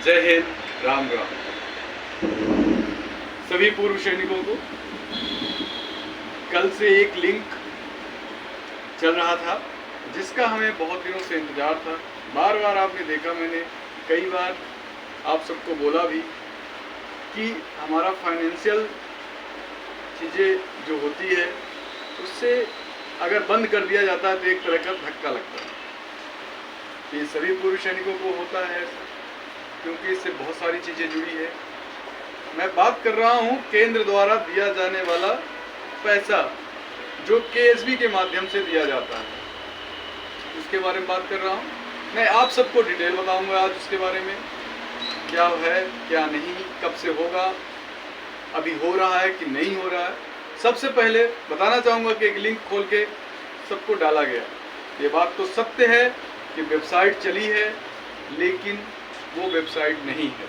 जय हिंद, राम राम। सभी पूर्व सैनिकों को कल से एक लिंक चल रहा था जिसका हमें बहुत दिनों से इंतजार था। बार बार आपने देखा, मैंने कई बार आप सबको बोला भी कि हमारा फाइनेंशियल चीज़ें जो होती है उससे अगर बंद कर दिया जाता है तो एक तरह का धक्का लगता है। ये सभी पूर्व सैनिकों को होता है ऐसा, क्योंकि इससे बहुत सारी चीज़ें जुड़ी है। मैं बात कर रहा हूँ केंद्र द्वारा दिया जाने वाला पैसा जो केएसबी के माध्यम से दिया जाता है, उसके बारे में बात कर रहा हूँ। मैं आप सबको डिटेल बताऊंगा आज उसके बारे में, क्या है क्या नहीं, कब से होगा, अभी हो रहा है कि नहीं हो रहा है। सबसे पहले बताना चाहूँगा कि एक लिंक खोल के सबको डाला गया। ये बात तो सत्य है कि वेबसाइट चली है, लेकिन वो वेबसाइट नहीं है।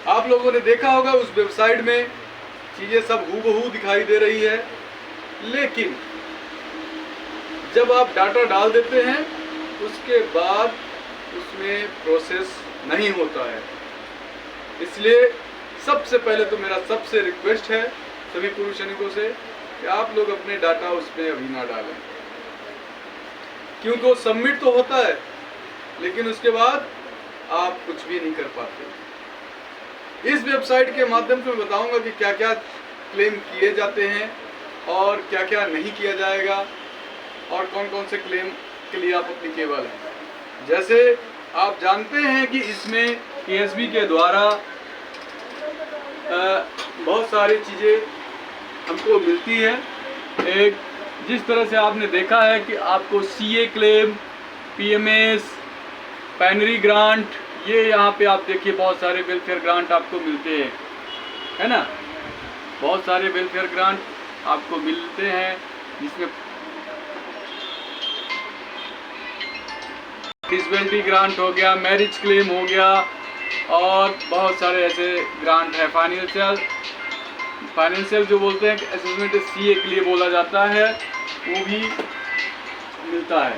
आप लोगों ने देखा होगा उस वेबसाइट में चीज़ें सब हूबहू दिखाई दे रही है, लेकिन जब आप डाटा डाल देते हैं उसके बाद उसमें प्रोसेस नहीं होता है। इसलिए सबसे पहले तो मेरा सबसे रिक्वेस्ट है सभी पूर्व सैनिकों से कि आप लोग अपने डाटा उसमें अभी ना डालें, क्योंकि वो सबमिट तो होता है लेकिन उसके बाद आप कुछ भी नहीं कर पाते। इस वेबसाइट के माध्यम से मैं बताऊंगा कि क्या क्या क्लेम किए जाते हैं और क्या क्या नहीं किया जाएगा और कौन कौन से क्लेम के लिए आप एप्लीकेबल हैं। जैसे आप जानते हैं कि इसमें केएसबी के द्वारा बहुत सारी चीज़ें हमको मिलती है। एक जिस तरह से आपने देखा है कि आपको सीए क्लेम, पीएमएस, पैनरी ग्रांट, ये यहाँ पे आप देखिए बहुत सारे वेलफेयर ग्रांट आपको मिलते हैं, है ना। बहुत सारे वेलफेयर ग्रांट आपको मिलते हैं जिसमें डिसेबिलिटी ग्रांट हो गया, मैरिज क्लेम हो गया और बहुत सारे ऐसे ग्रांट है। फाइनेंशियल जो बोलते हैं असेसमेंट सीए के लिए बोला जाता है, वो भी मिलता है।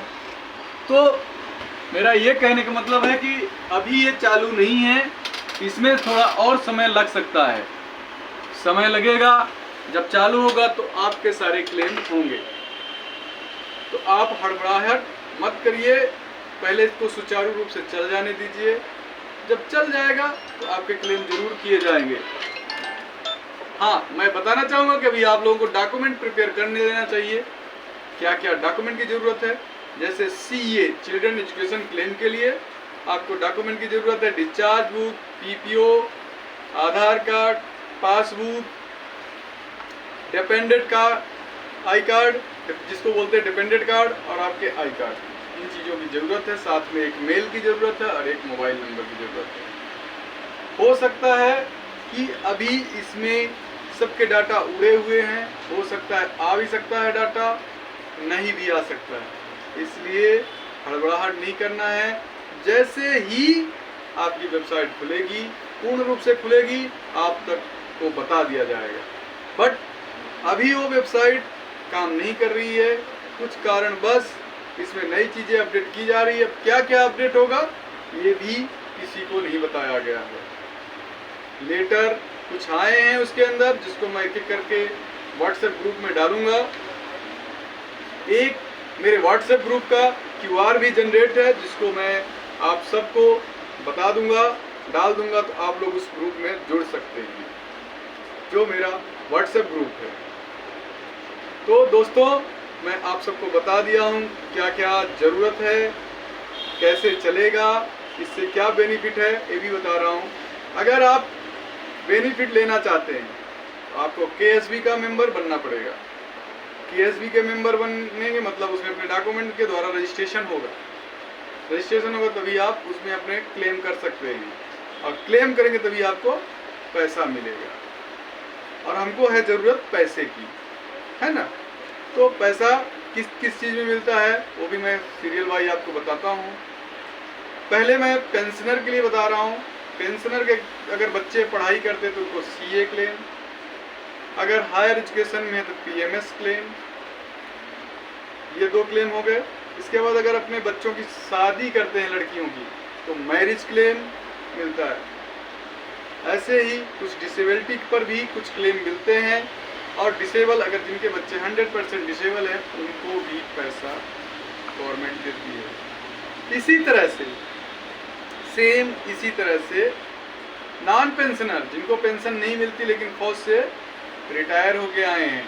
तो मेरा ये कहने का मतलब है कि अभी ये चालू नहीं है, इसमें थोड़ा और समय लग सकता है। समय लगेगा, जब चालू होगा तो आपके सारे क्लेम होंगे। तो आप हड़बड़ाहट मत करिए, पहले इसको सुचारू रूप से चल जाने दीजिए। जब चल जाएगा तो आपके क्लेम जरूर किए जाएंगे। हाँ, मैं बताना चाहूँगा कि अभी आप लोगों को डॉक्यूमेंट प्रिपेयर करने देना चाहिए। क्या क्या डॉक्यूमेंट की ज़रूरत है, जैसे सीए चिल्ड्रन एजुकेशन क्लेम के लिए आपको डॉक्यूमेंट की ज़रूरत है। डिस्चार्ज बुक, पीपीओ, आधार कार्ड, पासबुक, डिपेंडेंट का आई कार्ड जिसको बोलते हैं डिपेंडेंट कार्ड, और आपके आई कार्ड, इन चीज़ों की ज़रूरत है। साथ में एक मेल की ज़रूरत है और एक मोबाइल नंबर की ज़रूरत है। हो सकता है कि अभी इसमें सबके डाटा उड़े हुए हैं, हो सकता है आ भी सकता है डाटा, नहीं भी आ सकता है। इसलिए हड़बड़ाहट नहीं करना है। जैसे ही आपकी वेबसाइट खुलेगी, पूर्ण रूप से खुलेगी, आप तक को बता दिया जाएगा। बट अभी वो वेबसाइट काम नहीं कर रही है, कुछ कारण बस इसमें नई चीज़ें अपडेट की जा रही है। क्या क्या अपडेट होगा ये भी किसी को नहीं बताया गया है। लेटर कुछ आए हैं उसके अंदर, जिसको मैं एक एक करके व्हाट्सएप ग्रुप में डालूंगा। एक मेरे व्हाट्सएप ग्रुप का क्यूआर भी जनरेट है, जिसको मैं आप सबको बता दूंगा, डाल दूंगा, तो आप लोग उस ग्रुप में जुड़ सकते हैं, जो मेरा व्हाट्सएप ग्रुप है। तो दोस्तों, मैं आप सबको बता दिया हूँ क्या क्या ज़रूरत है, कैसे चलेगा, इससे क्या बेनिफिट है, ये भी बता रहा हूँ। अगर आप बेनिफिट लेना चाहते हैं तो आपको केएसबी का मेंबर बनना पड़ेगा। केएसबी के मेंबर बनने के मतलब उसमें अपने डॉक्यूमेंट के द्वारा रजिस्ट्रेशन होगा। रजिस्ट्रेशन होगा तभी आप उसमें अपने क्लेम कर सकते हैं, और क्लेम करेंगे तभी आपको पैसा मिलेगा। और हमको है ज़रूरत पैसे की, है ना। तो पैसा किस किस चीज़ में मिलता है वो भी मैं सीरियल वाइज आपको बताता हूँ। पहले मैं पेंशनर के लिए बता रहा हूँ। पेंशनर के अगर बच्चे पढ़ाई करते तो उनको सीए क्लेम, अगर हायर एजुकेशन में है तो पीएमएस क्लेम, ये 2 क्लेम हो गए। इसके बाद अगर अपने बच्चों की शादी करते हैं लड़कियों की, तो मैरिज क्लेम मिलता है। ऐसे ही कुछ डिसेबिलिटी पर भी कुछ क्लेम मिलते हैं, और डिसेबल अगर जिनके बच्चे 100% डिसेबल है उनको भी पैसा गवर्नमेंट देती है। इसी तरह से सेम इसी तरह से नॉन पेंशनर जिनको पेंशन नहीं मिलती लेकिन फौज से रिटायर होके आए हैं,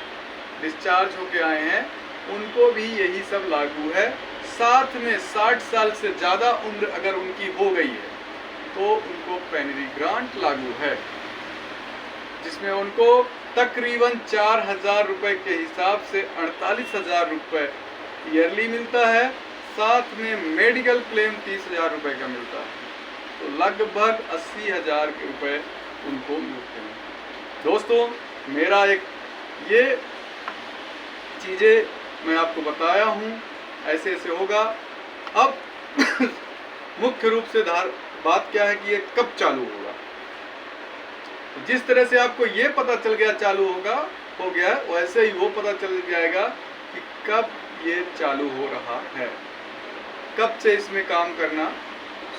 डिस्चार्ज होके आए हैं, उनको भी यही सब लागू है। साथ में 60 साल से ज़्यादा उम्र अगर उनकी हो गई है तो उनको पेनरी ग्रांट लागू है, जिसमें उनको तकरीबन 4,000 रुपये के हिसाब से 48,000 रुपये ईयरली मिलता है। साथ में मेडिकल क्लेम 30,000 रुपये का मिलता है, तो लगभग 80,000 रुपये उनको मिलते हैं। दोस्तों, मेरा एक ये चीज़ें मैं आपको बताया हूँ, ऐसे ऐसे होगा। अब मुख्य रूप से बात क्या है कि ये कब चालू होगा। जिस तरह से आपको ये पता चल गया चालू हो गया, वैसे ही वो पता चल जाएगा कि कब ये चालू हो रहा है, कब से इसमें काम करना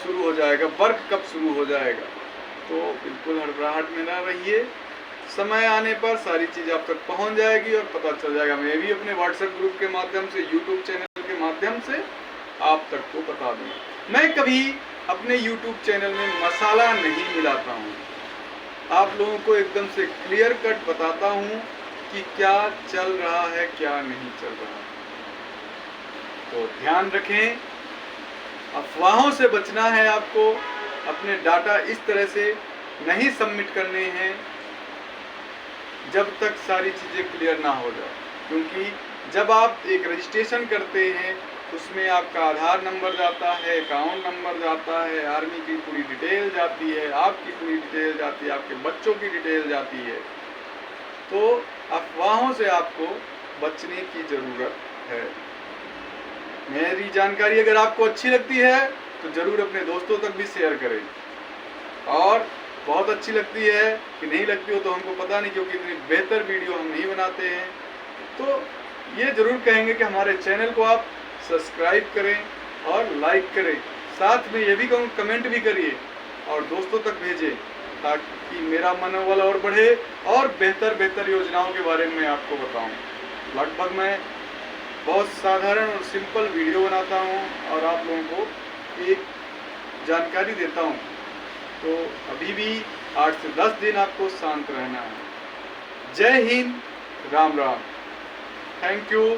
शुरू हो जाएगा, वर्क कब शुरू हो जाएगा। तो बिल्कुल हड़बड़ाहट में ना रहिए, समय आने पर सारी चीज़ आप तक पहुंच जाएगी और पता चल जाएगा। मैं भी अपने व्हाट्सएप ग्रुप के माध्यम से, यूट्यूब चैनल के माध्यम से आप तक को बता दूँ। मैं कभी अपने यूट्यूब चैनल में मसाला नहीं मिलाता हूँ, आप लोगों को एकदम से क्लियर कट बताता हूँ कि क्या चल रहा है क्या नहीं चल रहा है। तो ध्यान रखें, अफवाहों से बचना है आपको, अपने डाटा इस तरह से नहीं सबमिट करने हैं जब तक सारी चीज़ें क्लियर ना हो जाए। क्योंकि जब आप एक रजिस्ट्रेशन करते हैं उसमें आपका आधार नंबर जाता है, अकाउंट नंबर जाता है, आर्मी की पूरी डिटेल जाती है, आपकी पूरी डिटेल जाती है, आपके बच्चों की डिटेल जाती है। तो अफवाहों से आपको बचने की ज़रूरत है। मेरी जानकारी अगर आपको अच्छी लगती है तो ज़रूर अपने दोस्तों तक भी शेयर करें, और बहुत अच्छी लगती है कि नहीं लगती हो तो हमको पता नहीं, क्योंकि इतनी बेहतर वीडियो हम नहीं बनाते हैं। तो ये ज़रूर कहेंगे कि हमारे चैनल को आप सब्सक्राइब करें और लाइक करें, साथ में ये भी कहूँ कमेंट भी करिए और दोस्तों तक भेजें, ताकि मेरा मनोबल और बढ़े और बेहतर योजनाओं के बारे में आपको बताऊं। लगभग मैं बहुत साधारण और सिंपल वीडियो बनाता हूं और आप लोगों को एक जानकारी देता हूं। तो अभी भी 8 से 10 दिन आपको शांत रहना है। जय हिंद, राम राम, थैंक यू।